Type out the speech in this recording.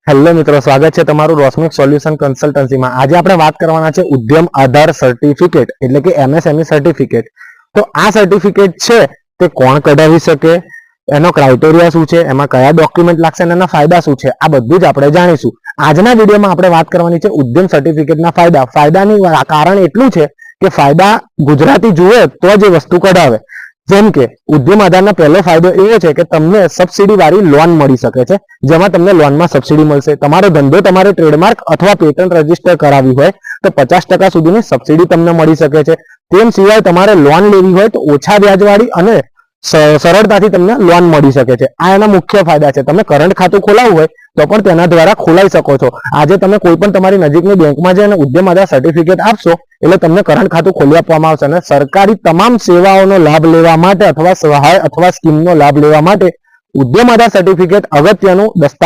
Hello મિત્રો, સ્વાગત છે તમારું રોશમિક સોલ્યુશન કન્સલ્ટન્સીમાં। આજે આપણે વાત કરવાના છે ઉદ્યમ આધાર સર્ટિફિકેટ એટલે કે એમએસએમઈ સર્ટિફિકેટ। તો આ સર્ટિફિકેટ છે તે કોણ કઢાવી શકે, એનો ક્રાઇટેરિયા શું છે, એમાં કયા ડોક્યુમેન્ટ લાગશે અને એના ફાયદા શું છે, આ બધું જ આપણે જાણીશું। આજના વિડીયોમાં આપણે વાત કરવાની છે ઉદ્યમ સર્ટિફિકેટના ફાયદા। ફાયદાની કારણ એટલું છે કે ફાયદા ગુજરાતી જુએ તો જ એ વસ્તુ કઢાવે। જેમ કે ઉદ્યમ આધારનો પહેલો ફાયદો એવો છે કે તમને સબસિડી વાળી લોન મળી શકે છે, જેમાં તમને લોનમાં સબસિડી મળશે। તમારો ધંધો તમારે ટ્રેડમાર્ક અથવા પેટન્ટ રજીસ્ટર કરાવી હોય તો 50% સુધીની સબસિડી તમને મળી શકે છે। તેમ સિવાય તમારે લોન લેવી હોય તો ઓછા વ્યાજવાળી અને સરળતાથી તમને લોન મળી શકે છે। આ એના મુખ્ય ફાયદા છે। તમે કરંટ ખાતું ખોલાવવું હોય તો પણ તેના દ્વારા ખોલાવી શકો છો। આજે તમે કોઈ પણ તમારી નજીકની બેંકમાં જઈને ઉદ્યમ આધાર સર્ટિફિકેટ આપશો એટલે તમને કરંટ ખાતું ખોલી આપવામાં આવશે અને સરકારી તમામ સેવાઓનો લાભ લેવા માટે અથવા સહાય અથવા સ્કીમનો લાભ લેવા માટે ઉદ્યમ આધાર સર્ટિફિકેટ અગત્યનું દસ્તાવેજ